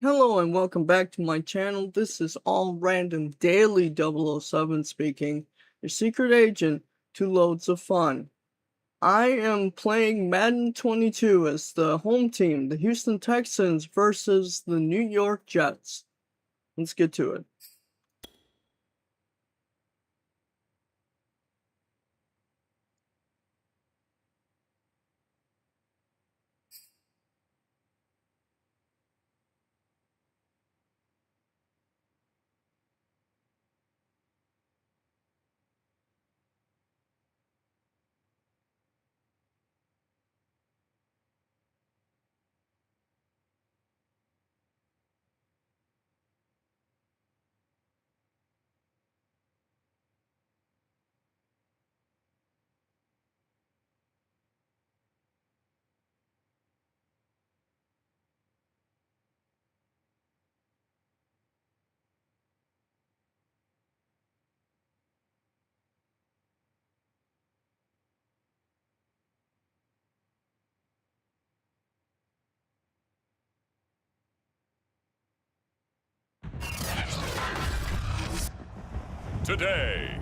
Hello and welcome back to my channel. This is All Random Daily 007 speaking, your secret agent to loads of fun. I am playing Madden 22 as the home team, the Houston Texans versus the New York Jets. Let's get to it. Today,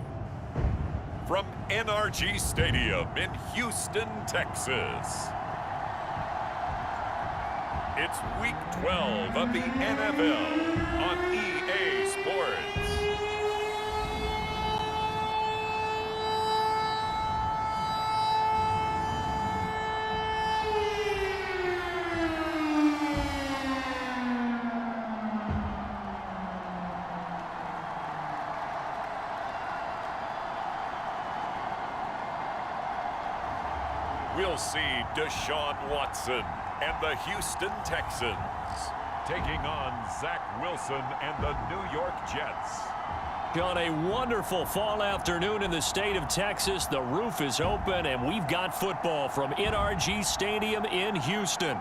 from NRG Stadium in Houston, Texas, it's Week 12 of the NFL on EA Sports. We'll see Deshaun Watson and the Houston Texans taking on Zach Wilson and the New York Jets. On a wonderful fall afternoon in the state of Texas, the roof is open and we've got football from NRG Stadium in Houston.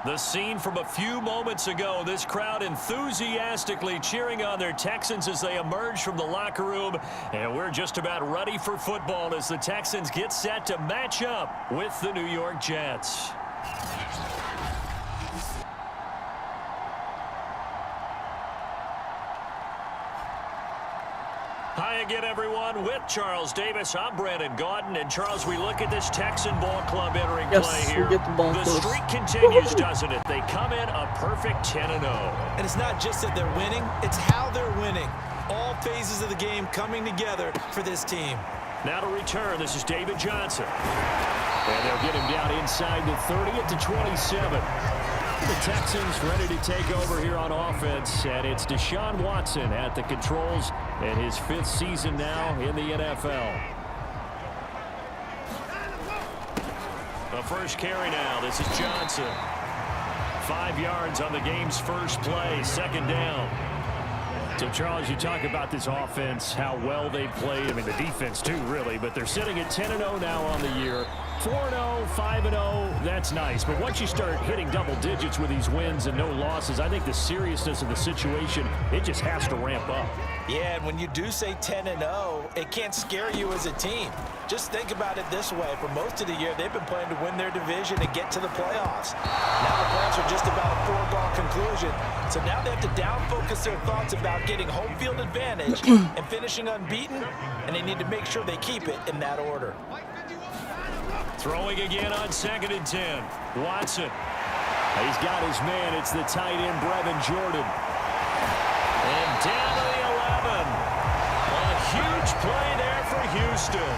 The scene from a few moments ago, this crowd enthusiastically cheering on their Texans as they emerge from the locker room. And we're just about ready for football as the Texans get set to match up with the New York Jets. Hi again, everyone. With Charles Davis, I'm Brandon Gaudin. And Charles, we look at this Texan ball club entering play here. We get the ball The first. streak continues, doesn't it? They come in a perfect 10-0. And it's not just that they're winning, it's how they're winning. All phases of the game coming together for this team. Now to return, this is David Johnson. And they'll get him down inside the 30 at the 27. The Texans ready to take over here on offense, and it's Deshaun Watson at the controls in his 5th season now in the NFL. The first carry now, this is Johnson. 5 yards on the game's first play, second down. So, Charles, you talk about this offense, how well they played. I mean, the defense, too, really. But they're sitting at 10-0 now on the year. 4-0, 5-0, that's nice. But once you start hitting double digits with these wins and no losses, I think the seriousness of the situation, it just has to ramp up. Yeah, and when you do say 10-0, it can't scare you as a team. Just think about it this way. For most of the year, they've been playing to win their division and get to the playoffs. Now the playoffs are just about a foregone conclusion. So now they have to down-focus their thoughts about getting home field advantage and finishing unbeaten, and they need to make sure they keep it in that order. Throwing again on 2nd and 10. Watson. He's got his man. It's the tight end, Brevin Jordan. And down to the 11. A huge play there for Houston.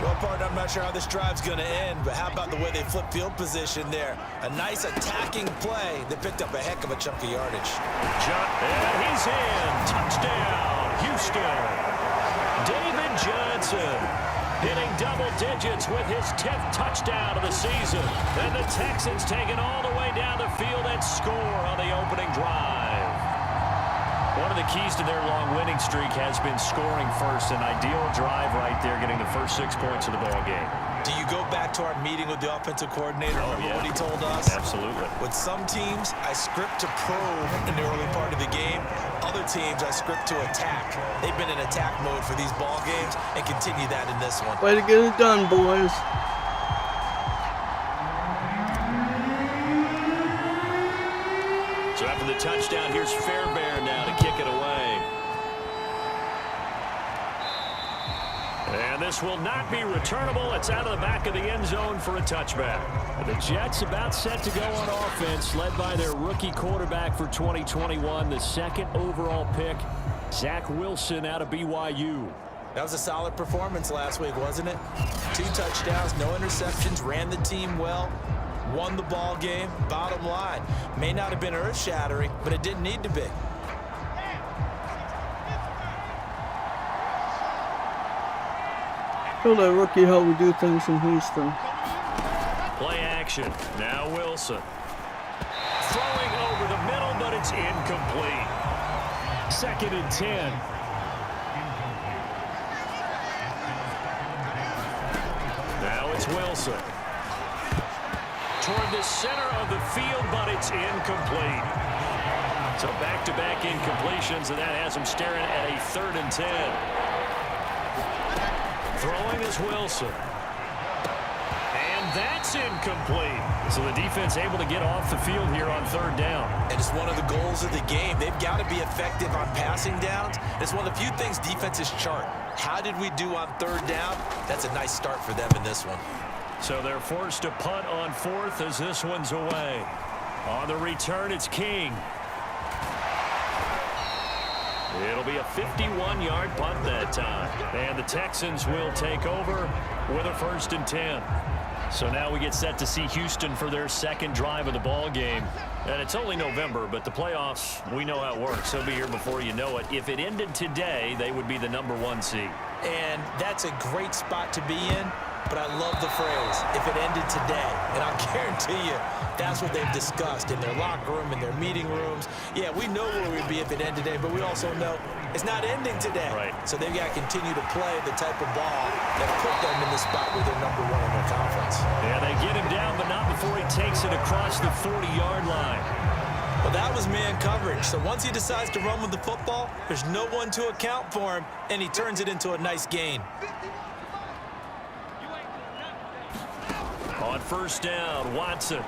Well, partner, I'm not sure how this drive's going to end, but how about the way they flip field position there? A nice attacking play that picked up a heck of a chunk of yardage. And he's in. Touchdown, Houston. David Johnson hitting double digits with his 10th touchdown of the season. And the Texans taking all the way down the field and score on the opening drive. One of the keys to their long winning streak has been scoring first. An ideal drive right there, getting the first 6 points of the ball game. Do you go back to our meeting with the offensive coordinator? Remember what he told us? Absolutely. With some teams, I script to probe in the early part of the game. Other teams, I script to attack. They've been in attack mode for these ball games and continue that in this one. Way to get it done, boys. touchdown. Here's Fairbairn now to kick it away. And this will not be returnable. It's out of the back of the end zone for a touchback. The Jets about set to go on offense, led by their rookie quarterback for 2021, the second overall pick, Zach Wilson out of BYU. That was a solid performance last week, wasn't it? 2 touchdowns, no interceptions, ran the team well, won the ball game. Bottom line, may not have been earth-shattering, but it didn't need to be. Show that rookie how we do things in Houston. Play action. Now Wilson. Throwing over the middle, but it's incomplete. 2nd and 10. Now it's Wilson. Toward the center of the field, but it's incomplete. So back-to-back incompletions, and that has him staring at a 3rd and 10. Throwing is Wilson. And that's incomplete. So the defense able to get off the field here on 3rd down. And it's one of the goals of the game. They've got to be effective on passing downs. It's one of the few things defenses chart. How did we do on 3rd down? That's a nice start for them in this one. So they're forced to punt on 4th as this one's away. On the return, it's King. It'll be a 51-yard punt that time. And the Texans will take over with a 1st and 10. So now we get set to see Houston for their second drive of the ball game. And it's only November, but the playoffs, we know how it works. They'll be here before you know it. If it ended today, they would be the #1 seed. And that's a great spot to be in. But I love the phrase, if it ended today. And I'll guarantee you, that's what they've discussed in their locker room, in their meeting rooms. Yeah, we know where we'd be if it ended today, but we also know it's not ending today. Right. So they've got to continue to play the type of ball that put them in the spot where they're #1 in their conference. Yeah, they get him down, but not before he takes it across the 40-yard line. Well, that was man coverage. So once he decides to run with the football, there's no one to account for him, and he turns it into a nice gain. On 1st down, Watson.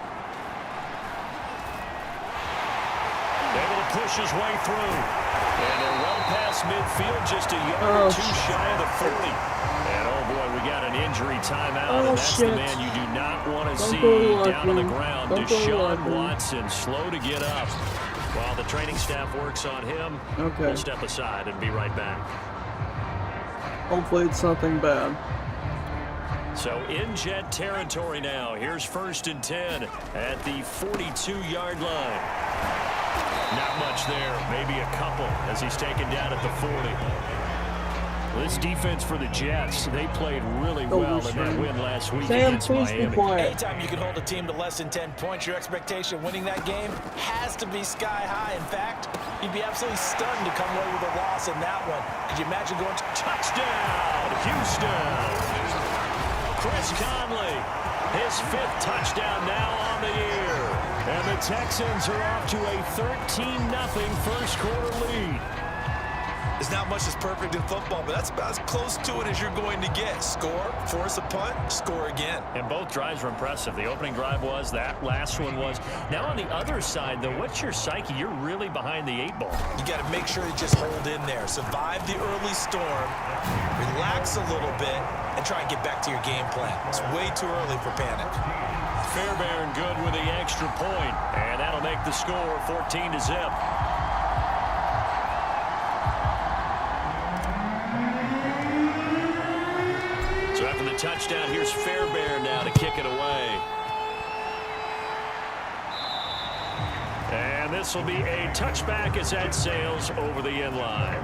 Able to push his way through. And they're well past midfield, just a yard or 2 shy of the 40. And oh boy, we got an injury timeout. And that's the man you do not want to see down on the ground. Deshaun Watson, slow to get up. While the training staff works on him, we'll step aside and be right back. Hopefully it's nothing bad. So in Jet territory now. Here's 1st and 10 at the 42-yard line. Not much there, maybe a couple as he's taken down at the 40. This defense for the Jets, they played really well in that win last week against Miami. Anytime you can hold a team to less than 10 points, your expectation winning that game has to be sky high. In fact, you'd be absolutely stunned to come away with a loss in that one. Could you imagine going to touchdown, Houston? Chris Conley, his 5th touchdown now on the year. And the Texans are off to a 13-0 first quarter lead. There's not much that's perfect in football, but that's about as close to it as you're going to get. Score, force a punt, score again. And both drives were impressive. The opening drive was, that last one was. Now on the other side, though, what's your psyche? You're really behind the 8 ball. You got to make sure you just hold in there. Survive the early storm, relax a little bit, and try and get back to your game plan. It's way too early for panic. Fairbairn good with the extra point, and that'll make the score 14-0. So after the touchdown, here's Fairbairn now to kick it away. And this will be a touchback as that sails over the end line.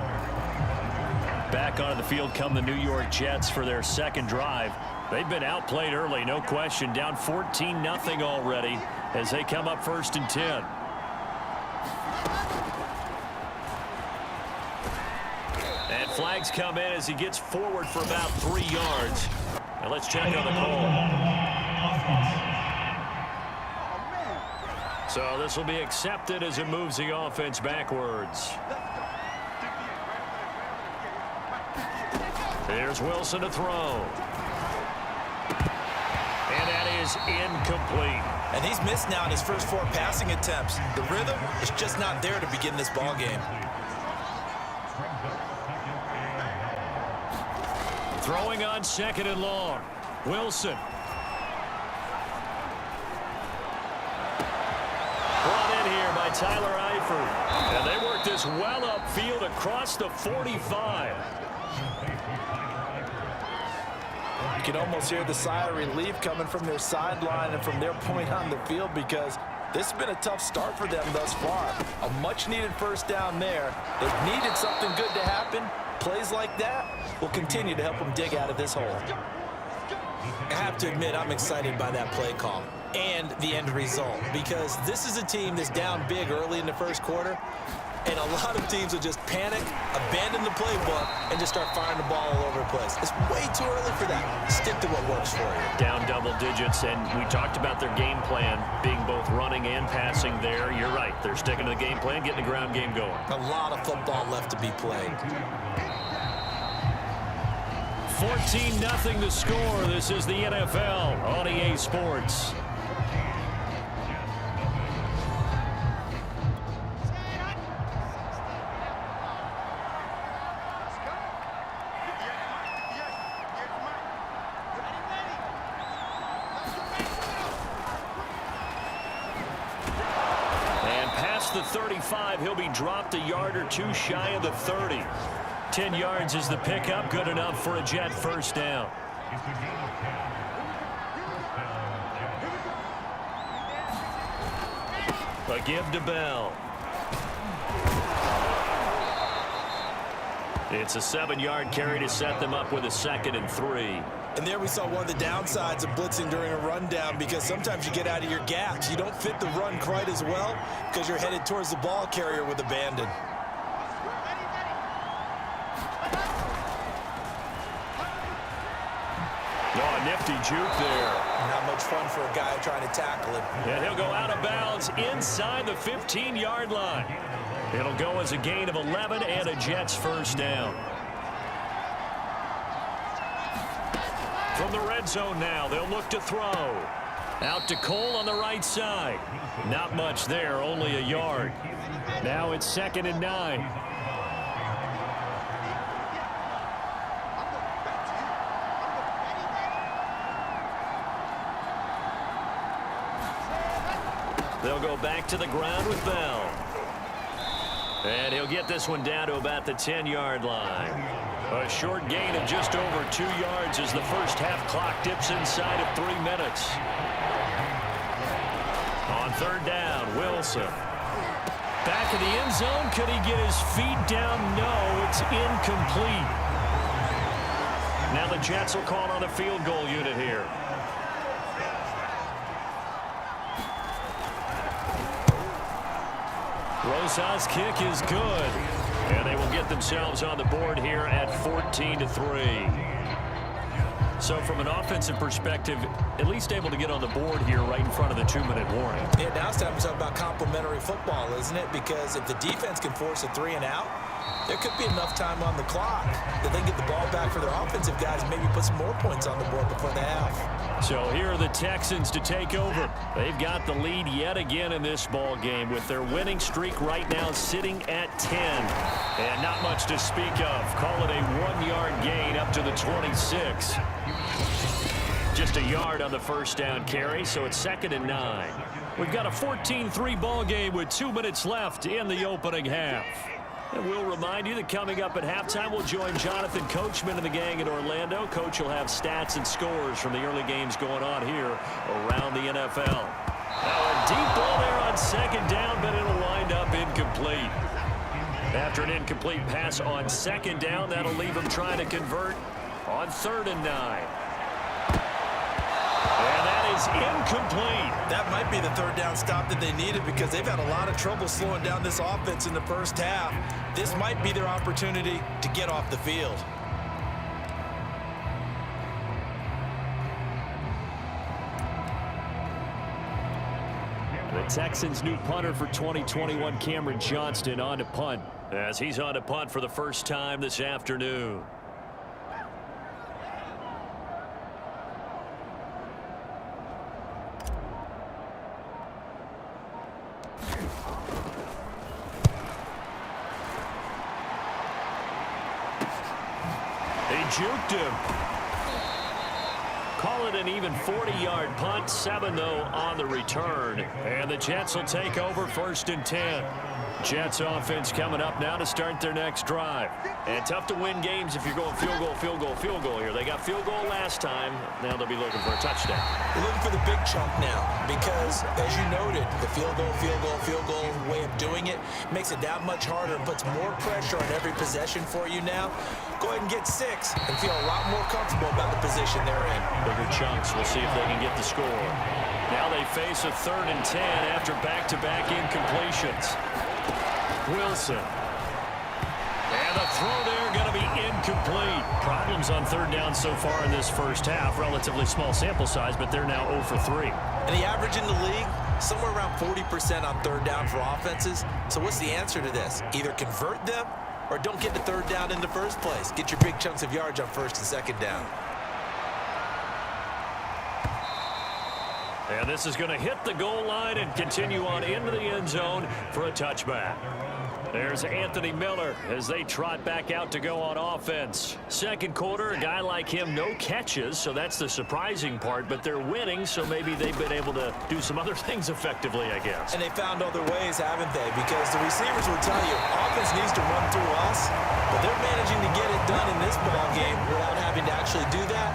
Back onto the field come the New York Jets for their second drive. They've been outplayed early, no question. Down 14-0 already as they come up 1st and 10. And flags come in as he gets forward for about 3 yards. Now let's check on the call. So this will be accepted as it moves the offense backwards. Here's Wilson to throw. And that is is incomplete. And he's missed now in his first 4 passing attempts. The rhythm is just not there to begin this ball game. Throwing on 2nd and long. Wilson. Brought in here by Tyler Eifert. And they work this well upfield across the 45. You can almost hear the sigh of relief coming from their sideline and from their point on the field, because this has been a tough start for them thus far. A much-needed first down there. They've needed something good to happen. Plays like that will continue to help them dig out of this hole. I have to admit, I'm excited by that play call and the end result, because this is a team that's down big early in the first quarter, and a lot of teams will just panic, abandon the playbook, and just start firing the ball all over the place. It's way too early for that. Stick to what works for you. Down double digits, and we talked about their game plan being both running and passing there. You're right. They're sticking to the game plan, getting the ground game going. A lot of football left to be played. 14-0 the score. This is the NFL on EA Sports. And past the 35, he'll be dropped a yard or two shy of the 30. 10 yards is the pickup, good enough for a Jet first down. A give to Bell. It's a 7-yard carry to set them up with a 2nd and 3. And there we saw one of the downsides of blitzing during a rundown, because sometimes you get out of your gaps. You don't fit the run quite as well because you're headed towards the ball carrier with abandon. Oh, a nifty juke there. Not much fun for a guy trying to tackle him. And he'll go out of bounds inside the 15-yard line. It'll go as a gain of 11 and a Jets first down. From the red zone now, they'll look to throw. Out to Cole on the right side. Not much there, only a yard. Now it's 2nd and 9. They'll go back to the ground with Bell. And he'll get this one down to about the 10-yard line. A short gain of just over 2 yards as the first half clock dips inside of 3 minutes. On 3rd down, Wilson. Back of the end zone. Could he get his feet down? No, it's incomplete. Now the Jets will call on a field goal unit here. Rosas' kick is good. And they will get themselves on the board here at 14-3. So from an offensive perspective, at least able to get on the board here right in front of the 2-minute warning. Yeah, now it's time to talk about complementary football, isn't it? Because if the defense can force a 3 and out, there could be enough time on the clock that they get the ball back for their offensive guys and maybe put some more points on the board before the half. So here are the Texans to take over. They've got the lead yet again in this ball game with their winning streak right now sitting at 10. And not much to speak of. Call it a 1-yard gain up to the 26. Just a yard on the first down carry, so it's 2nd and 9. We've got a 14-3 ball game with 2 minutes left in the opening half. And we'll remind you that coming up at halftime, we'll join Jonathan Coachman and the gang in Orlando. Coach will have stats and scores from the early games going on here around the NFL. Now a deep ball there on 2nd down, but it'll wind up incomplete. After an incomplete pass on 2nd down, that'll leave him trying to convert on 3rd and 9. And that is incomplete. That might be the 3rd down stop that they needed, because they've had a lot of trouble slowing down this offense in the first half. This might be their opportunity to get off the field. The Texans' new punter for 2021, Cameron Johnston, on to punt, as he's on to punt for the first time this afternoon. He juked him. Call it an even 40-yard punt. 7, though, on the return. And the Jets will take over 1st and 10. Jets offense coming up now to start their next drive. And tough to win games if you're going field goal, field goal, field goal here. They got field goal last time. Now they'll be looking for a touchdown. They're looking for the big chunk now because, as you noted, the field goal way of doing it makes it that much harder and puts more pressure on every possession for you now. Go ahead and get 6 and feel a lot more comfortable about the position they're in. Bigger chunks. We'll see if they can get the score. Now they face a 3rd and 10 after back-to-back incompletions. Wilson. And the throw there going to be incomplete. Problems on 3rd down so far in this first half. Relatively small sample size, but they're now 0 for 3. And the average in the league, somewhere around 40% on 3rd down for offenses. So what's the answer to this? Either convert them or don't get the 3rd down in the first place. Get your big chunks of yards on 1st and 2nd down. And this is going to hit the goal line and continue on into the end zone for a touchback. There's Anthony Miller as they trot back out to go on offense. Second quarter, a guy like him, no catches, so that's the surprising part. But they're winning, so maybe they've been able to do some other things effectively, I guess. And they found other ways, haven't they? Because the receivers will tell you, offense needs to run through us, but they're managing to get it done in this ball game without having to actually do that.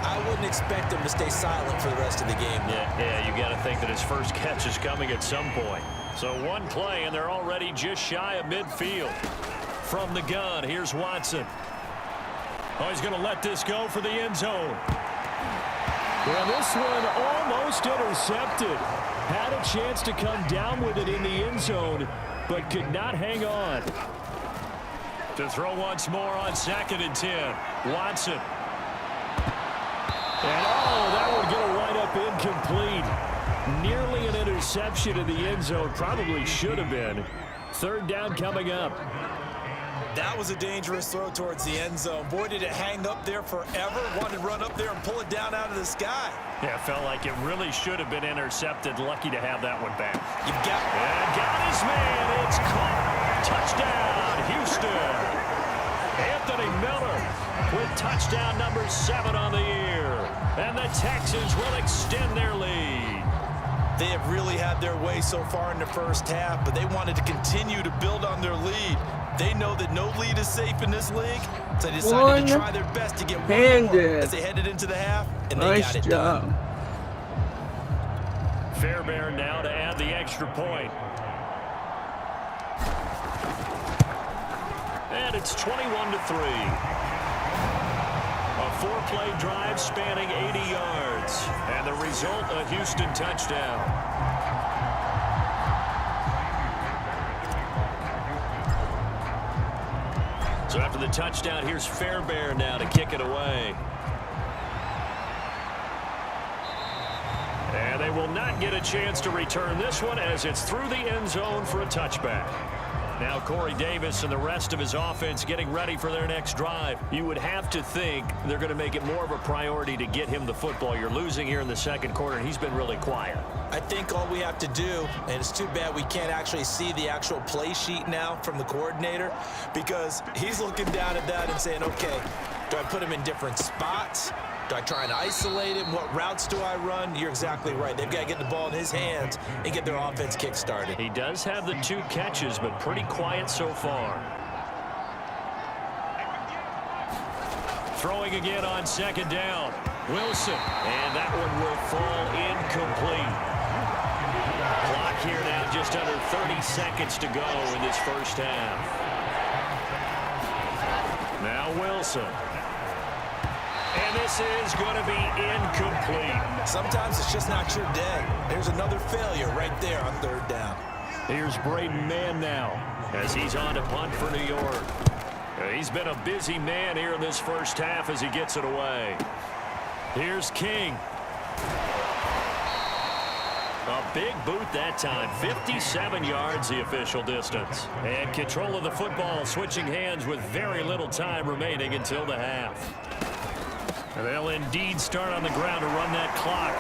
I wouldn't expect them to stay silent for the rest of the game. Yeah, you got to think that his first catch is coming at some point. So one play, and they're already just shy of midfield. From the gun, here's Watson. Oh, he's going to let this go for the end zone. Well, this one almost intercepted. Had a chance to come down with it in the end zone, but could not hang on. To throw once more on 2nd and 10. Watson. And that one going to wind up incomplete. Nearly an interception in the end zone. Probably should have been. 3rd down coming up. That was a dangerous throw towards the end zone. Boy, did it hang up there forever. Wanted to run up there and pull it down out of the sky. Yeah, felt like it really should have been intercepted. Lucky to have that one back. You've got his man. It's caught. Touchdown, Houston. Anthony Miller with touchdown number 7 on the year. And the Texans will extend their lead. They have really had their way so far in the first half, but they wanted to continue to build on their lead. They know that no lead is safe in this league, so they decided to try their best to get one more as they headed into the half, and they got it done. Fairbairn now to add the extra point. And it's 21-3. A 4-play drive spanning 80 yards. And the result, a Houston touchdown. So after the touchdown, here's Fairbairn now to kick it away. And they will not get a chance to return this one as it's through the end zone for a touchback. Now Corey Davis and the rest of his offense getting ready for their next drive. You would have to think they're going to make it more of a priority to get him the football. You're losing here in the second quarter, and he's been really quiet. I think all we have to do, and it's too bad we can't actually see the actual play sheet now from the coordinator, because he's looking down at that and saying, okay, do I put him in different spots? Do I try and isolate him? What routes do I run? You're exactly right. They've got to get the ball in his hands and get their offense kick-started. He does have the 2 catches, but pretty quiet so far. Throwing again on 2nd down. Wilson. And that one will fall incomplete. Clock here now just under 30 seconds to go in this first half. Now Wilson. And this is going to be incomplete. Sometimes it's just not your day. There's another failure right there on 3rd down. Here's Braden Mann now as he's on to punt for New York. He's been a busy man here in this first half as he gets it away. Here's King. A big boot that time. 57 yards the official distance. And control of the football switching hands with very little time remaining until the half. And they'll indeed start on the ground to run that clock.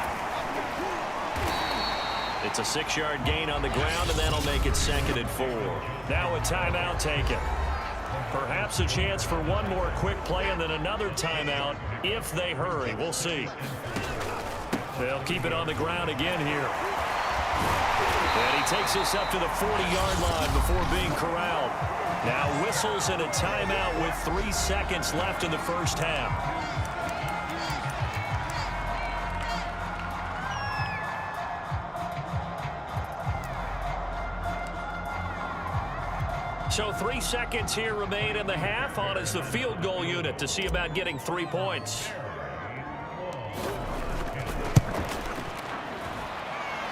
The It's a 6-yard gain on the ground, and that'll make it 2nd and 4. Now a timeout taken. Perhaps a chance for one more quick play and then another timeout if they hurry. We'll see. They'll keep it on the ground again here. And he takes us up to the 40-yard line before being corralled. Now whistles and a timeout with 3 seconds left in the first half. So 3 seconds here remain in the half. On is the field goal unit to see about getting 3 points.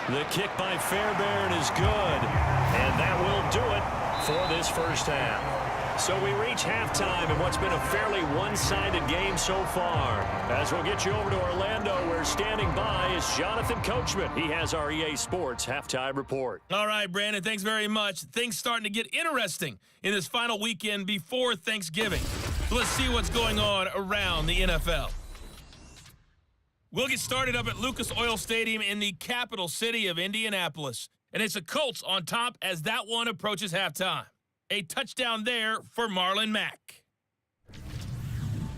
The kick by Fairbairn is good. And that will do it for this first half. So we reach halftime in what's been a fairly one-sided game so far. As we'll get you over to Orlando, where standing by is Jonathan Coachman. He has our EA Sports halftime report. All right, Brandon, thanks very much. Things starting to get interesting in this final weekend before Thanksgiving. So let's see what's going on around the NFL. We'll get started up at Lucas Oil Stadium in the capital city of Indianapolis. And it's the Colts on top as that one approaches halftime. A touchdown there for Marlon Mack.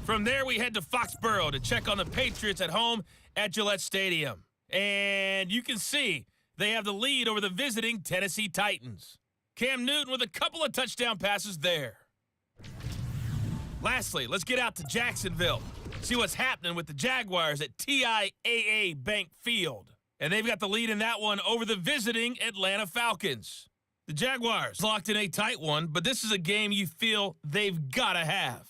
From there, we head to Foxborough to check on the Patriots at home at Gillette Stadium. And you can see they have the lead over the visiting Tennessee Titans. Cam Newton with a couple of touchdown passes there. Lastly, let's get out to Jacksonville. See what's happening with the Jaguars at TIAA Bank Field. And they've got the lead in that one over the visiting Atlanta Falcons. The Jaguars locked in a tight one, but this is a game you feel they've got to have.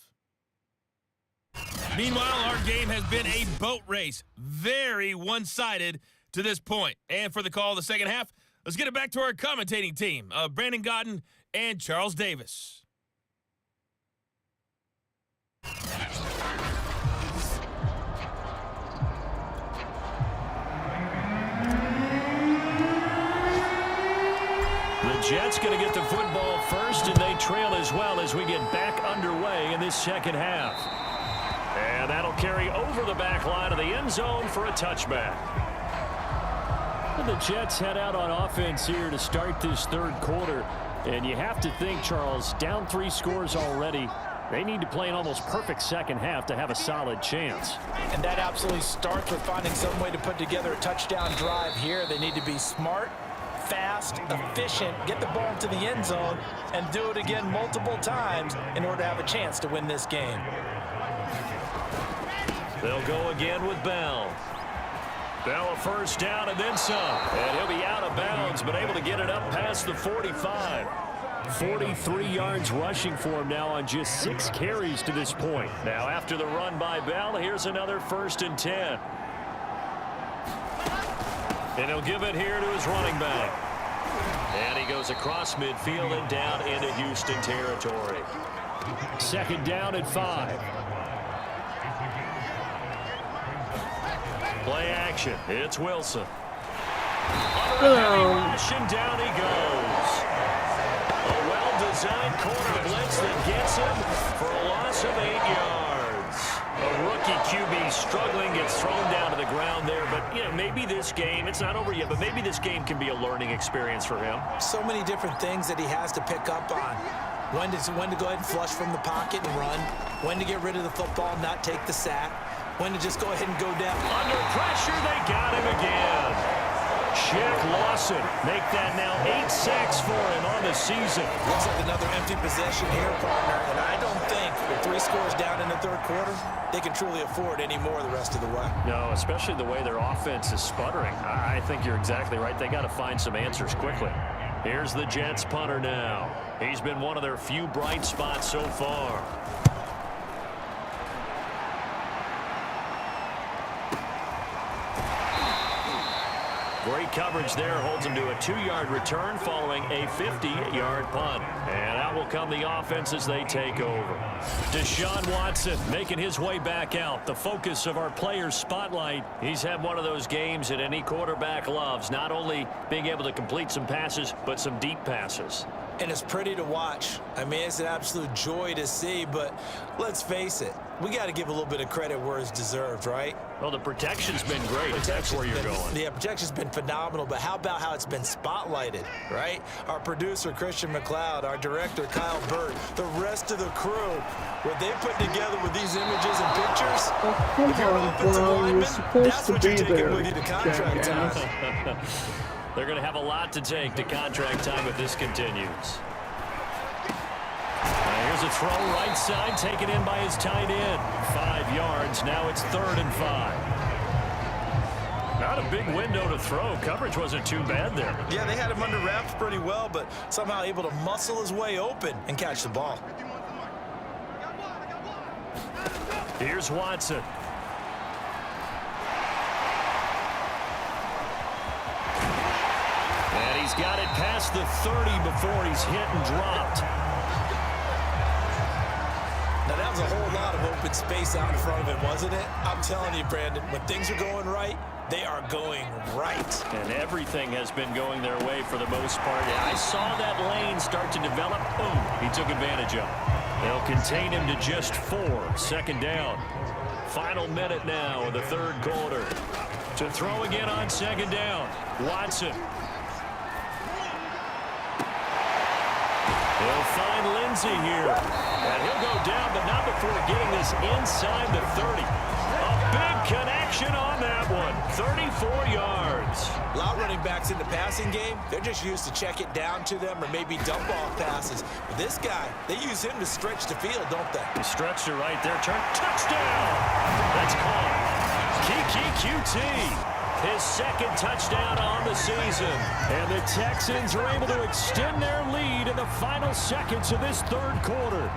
Meanwhile, our game has been a boat race. Very one-sided to this point. And for the call of the second half, let's get it back to our commentating team, Brandon Godden and Charles Davis. The Jets going to get the football first, and they trail as well as we get back underway in this second half. And that'll carry over the back line of the end zone for a touchback. The Jets head out on offense here to start this third quarter. And you have to think, Charles, down 3 scores already. They need to play an almost perfect second half to have a solid chance. And that absolutely starts with finding some way to put together a touchdown drive here. They need to be smart, fast, efficient, get the ball into the end zone, and do it again multiple times in order to have a chance to win this game. They'll go again with Bell. Bell a first down and then some. And he'll be out of bounds, but able to get it up past the 45. 43 yards rushing for him now on just 6 carries to this point. Now after the run by Bell, here's another 1st and 10. And he'll give it here to his running back. And he goes across midfield and down into Houston territory. 2nd down and 5. Play action. It's Wilson. Under a heavy rush, and down he goes. A well-designed corner blitz that gets him for a loss of 8 yards. A rookie QB struggling, gets thrown down to the ground there. But, you know, maybe this game, it's not over yet, but maybe this game can be a learning experience for him. So many different things that he has to pick up on. When to go ahead and flush from the pocket and run. When to get rid of the football and not take the sack. When to just go ahead and go down. Under pressure, they got him again. Chick Lawson make that now 8 sacks for him on the season. Looks like another empty possession here, partner. And I don't think with 3 scores down in the third quarter, they can truly afford any more the rest of the way. No, especially the way their offense is sputtering. I think you're exactly right. They got to find some answers quickly. Here's the Jets punter now. He's been one of their few bright spots so far. Great coverage there, holds him to a 2-yard return following a 50-yard punt. And out will come the offense as they take over. Deshaun Watson making his way back out. The focus of our players' spotlight. He's had one of those games that any quarterback loves. Not only being able to complete some passes, but some deep passes. And it's pretty to watch. I mean, it's an absolute joy to see, but let's face it. we got to give a little bit of credit where it's deserved, right? Well, the protection's been great. That's where you're going. Yeah, protection's been phenomenal, but how about how it's been spotlighted, right? Our producer, Christian McLeod, our director, Kyle Burt, the rest of the crew, what they put together with these images and pictures, Oh, come if you're on, offensive bro. You're lineman, supposed that's to what be you're taking there, with you to contract jackass. time. They're going to have a lot to take to contract time if this continues. Here's a throw right side, taken in by his tight end. 5 yards. Now it's 3rd and 5. Not a big window to throw. Coverage wasn't too bad there. Yeah, they had him under wraps pretty well, but somehow able to muscle his way open and catch the ball. Here's Watson. And he's got it past the 30 before he's hit and dropped. Now, that was a whole lot of open space out in front of him, wasn't it? I'm telling you, Brandon, when things are going right, they are going right. And everything has been going their way for the most part. Yeah, I saw that lane start to develop. Boom, he took advantage of it. They'll contain him to just 4. 2nd down. Final minute now of the 3rd quarter. To throw again on 2nd down. Watson. He'll find Lindsey here. And he'll go down, but not before getting this inside the 30. A big connection on that one. 34 yards. A lot of running backs in the passing game, they're just used to check it down to them or maybe dump off passes. But this guy, they use him to stretch the field, don't they? He stretched it right there. Turn. Touchdown. That's called. Kiki QT. His 2nd touchdown on the season. And the Texans are able to extend their lead in the final seconds of this 3rd quarter.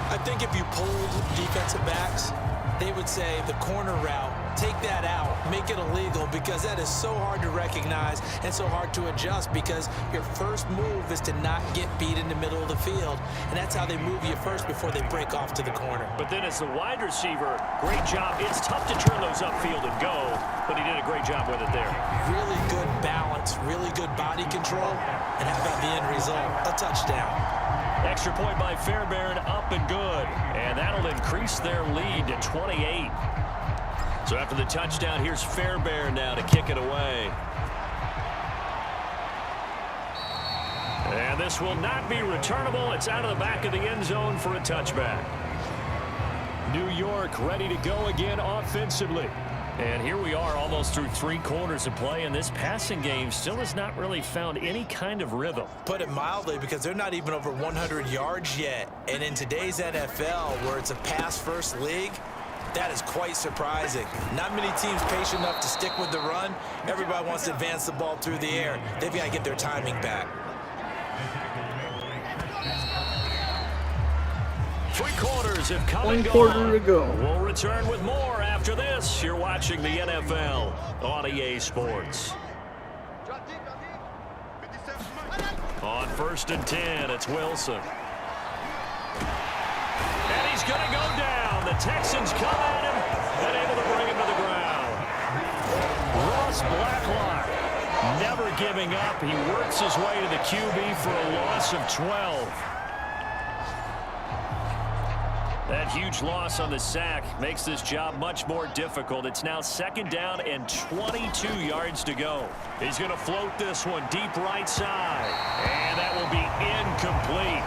I think if you polled defensive backs, they would say the corner route, take that out, make it illegal, because that is so hard to recognize and so hard to adjust, because your first move is to not get beat in the middle of the field, and that's how they move you first before they break off to the corner. But then as the wide receiver, great job. It's tough to turn those upfield and go, but he did a great job with it there. Really good balance, really good body control, and how about the end result? A touchdown. Extra point by Fairbairn, up and good. And that'll increase their lead to 28. So after the touchdown, here's Fairbairn now to kick it away. And this will not be returnable. It's out of the back of the end zone for a touchback. New York ready to go again offensively. And here we are almost through 3 quarters of play, and this passing game still has not really found any kind of rhythm. Put it mildly, because they're not even over 100 yards yet. And in today's NFL, where it's a pass-first league, that is quite surprising. Not many teams patient enough to stick with the run. Everybody wants to advance the ball through the air. They've got to get their timing back. 3 quarters have come 1 and quarter gone. to go. We'll return with more after this. You're watching the NFL on EA Sports. On 1st and 10, it's Wilson. And he's going to go down. The Texans come at him and able to bring him to the ground. Ross Blacklock never giving up. He works his way to the QB for a loss of 12. That huge loss on the sack makes this job much more difficult. It's now 2nd down and 22 yards to go. He's going to float this one deep right side. And that will be incomplete.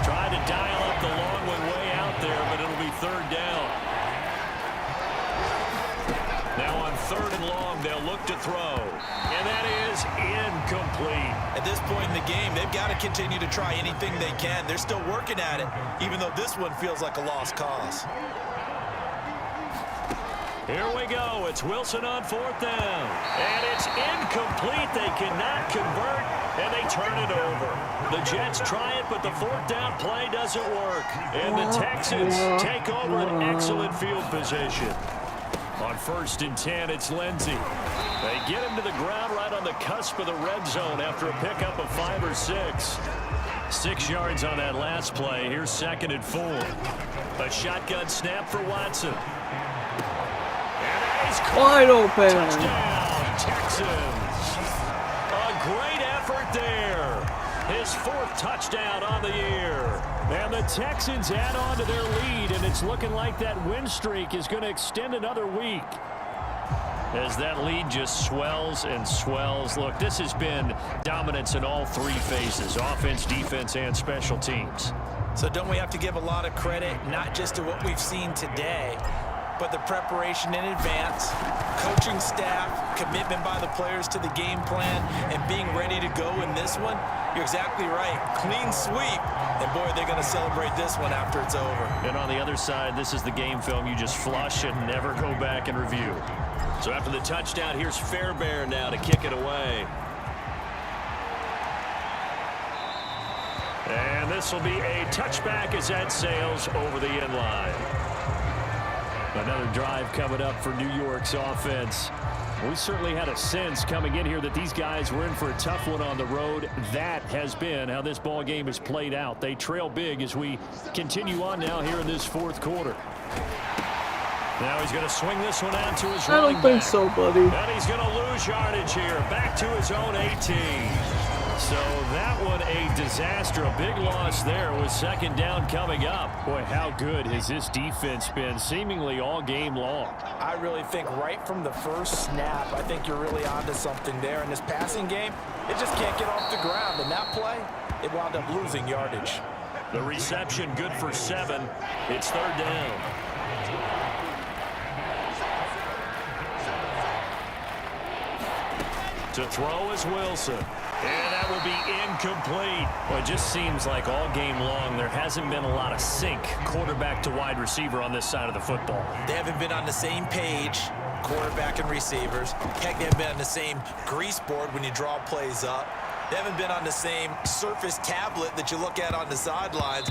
Tried to dial up the long one way out there, but it'll be 3rd down. Now on 3rd and long, they'll look to throw. And that is incomplete. At this point in the game, they've got to continue to try anything they can. They're still working at it, even though this one feels like a lost cause. Here we go. It's Wilson on 4th down. And it's incomplete. They cannot convert, and they turn it over. The Jets try it, but the 4th down play doesn't work. And the Texans take over an excellent field position. On 1st and 10, it's Lindsey. They get him to the ground right on the cusp of the red zone after a pickup of 5 or 6. 6 yards on that last play. Here's 2nd and 4. A shotgun snap for Watson. And he's Wide open. touchdown, Texans. A great effort there. His 4th touchdown on the year. And the Texans add on to their lead, and it's looking like that win streak is going to extend another week. As that lead just swells and swells. Look, this has been dominance in all 3 phases, offense, defense, and special teams. So don't we have to give a lot of credit, not just to what we've seen today, but the preparation in advance, coaching staff, commitment by the players to the game plan, and being ready to go in this one? You're exactly right. Clean sweep. And, boy, they're going to celebrate this one after it's over. And on the other side, this is the game film you just flush and never go back and review. So after the touchdown, here's Fairbairn now to kick it away. And this will be a touchback as that sails over the end line. Another drive coming up for New York's offense. We certainly had a sense coming in here that these guys were in for a tough one on the road. That has been how this ball game has played out. They trail big as we continue on now here in this 4th quarter. Now he's going to swing this one out to his running back. I don't think so, buddy. And he's going to lose yardage here. Back to his own 18. So that one a disaster. A big loss there with 2nd down coming up. Boy, how good has this defense been seemingly all game long? I really think right from the first snap, I think you're really onto something there. In this passing game, it just can't get off the ground. And that play, it wound up losing yardage. The reception good for 7. It's 3rd down. To throw is Wilson. And that will be incomplete. Well, it just seems like all game long there hasn't been a lot of sync quarterback to wide receiver on this side of the football. They haven't been on the same page, quarterback and receivers. Heck, they haven't been on the same grease board when you draw plays up. They haven't been on the same surface tablet that you look at on the sidelines.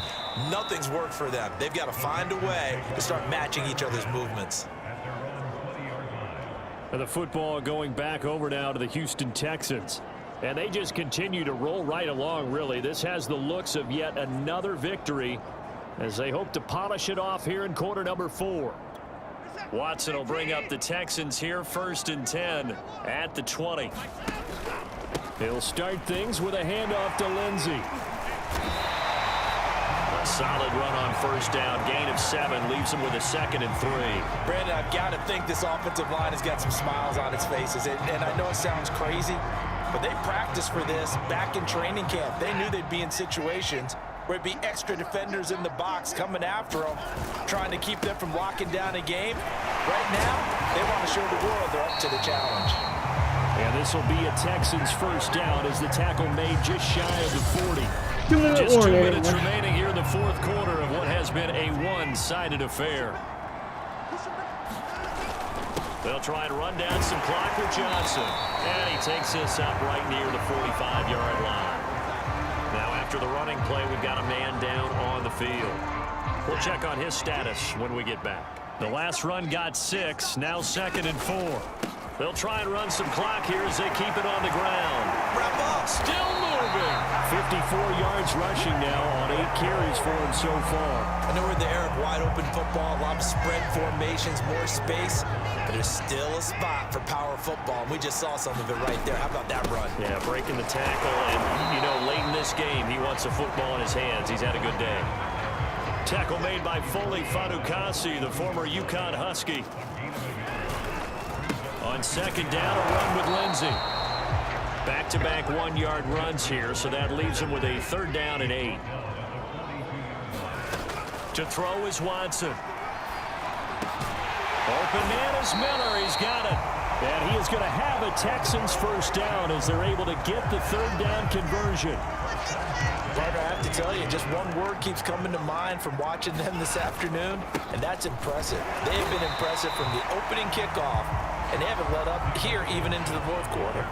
Nothing's worked for them. They've got to find a way to start matching each other's movements. And the football going back over now to the Houston Texans. And they just continue to roll right along, really. This has the looks of yet another victory as they hope to polish it off here in quarter number 4. Watson will bring up the Texans here, 1st and 10 at the 20. He'll start things with a handoff to Lindsey. A solid run on 1st down. Gain of 7 leaves him with a 2nd and 3. Brandon, I've got to think this offensive line has got some smiles on its faces. And I know it sounds crazy, but they practiced for this back in training camp. They knew they'd be in situations where it'd be extra defenders in the box coming after them, trying to keep them from locking down a game. Right now, they want to show the world they're up to the challenge. And this will be a Texans 1st down as the tackle made just shy of the 40. 2-minute Just 2 warning. minutes remaining here in the 4th quarter of what has been a one-sided affair. They'll try and run down some clock with Johnson. And he takes this up right near the 45-yard line. Now after the running play, we've got a man down on the field. We'll check on his status when we get back. The last run got 6, now 2nd and 4. They'll try and run some clock here as they keep it on the ground. Wrap up. Still moving. 54 yards rushing now on 8 carries for him so far. I know we're in the era of wide open football, a lot of spread formations, more space, but there's still a spot for power football, and we just saw some of it right there. How about that run? Yeah, breaking the tackle, and, you know, late in this game, he wants a football in his hands. He's had a good day. Tackle made by Foley Fadukasi, the former UConn Husky. On 2nd down, a run with Lindsey. Back-to-back 1-yard runs here, so that leaves him with a 3rd down and 8. To throw is Watson. Open man is Miller. He's got it. And he is going to have a Texans 1st down as they're able to get the 3rd down conversion. Partner, I have to tell you, just one word keeps coming to mind from watching them this afternoon, and that's impressive. They have been impressive from the opening kickoff, and they haven't let up here even into the 4th quarter.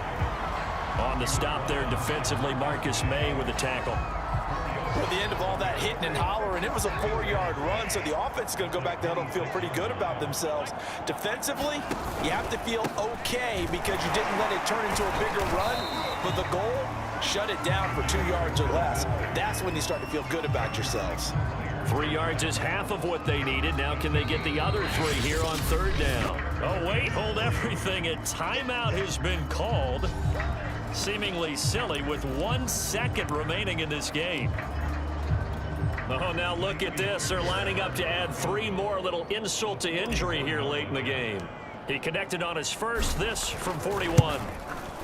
On the stop there defensively, Marcus May with the tackle. At the end of all that hitting and hollering, it was a 4-yard run, so the offense is going to go back to huddle and feel pretty good about themselves. Defensively, you have to feel okay because you didn't let it turn into a bigger run, but the goal, shut it down for 2 yards or less. That's when you start to feel good about yourselves. 3 yards is half of what they needed. Now can they get the other 3 here on 3rd down? Oh, wait, hold everything. A timeout has been called. Seemingly silly with 1 second remaining in this game. Oh, now look at this. They're lining up to add 3 more. Little insult to injury here late in the game. He connected on his first, this from 41.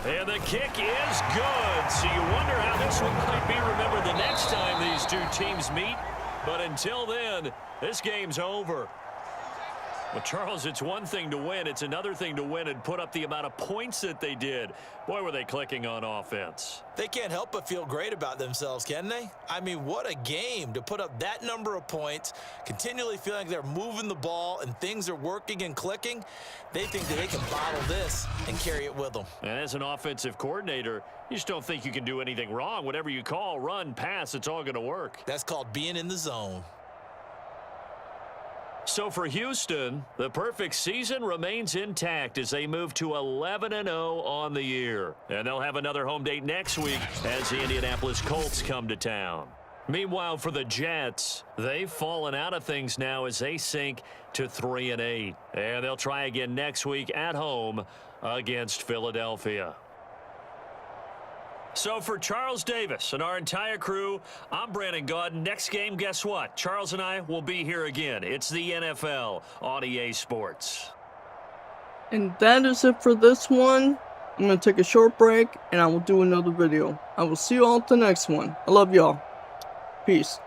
And the kick is good. So you wonder how this one might be remembered the next time these two teams meet. But until then, this game's over. Well, Charles, it's one thing to win. It's another thing to win and put up the amount of points that they did. Boy, were they clicking on offense. They can't help but feel great about themselves, can they? I mean, what a game to put up that number of points, continually feeling like they're moving the ball and things are working and clicking. They think that they can bottle this and carry it with them. And as an offensive coordinator, you just don't think you can do anything wrong. Whatever you call, run, pass, it's all going to work. That's called being in the zone. So for Houston, the perfect season remains intact as they move to 11-0 on the year. And they'll have another home date next week as the Indianapolis Colts come to town. Meanwhile, for the Jets, they've fallen out of things now as they sink to 3-8. And they'll try again next week at home against Philadelphia. So for Charles Davis and our entire crew, I'm Brandon Gaudin. Next game, guess what? Charles and I will be here again. It's the NFL on EA Sports. And that is it for this one. I'm going to take a short break and I will do another video. I will see you all at the next one. I love y'all. Peace.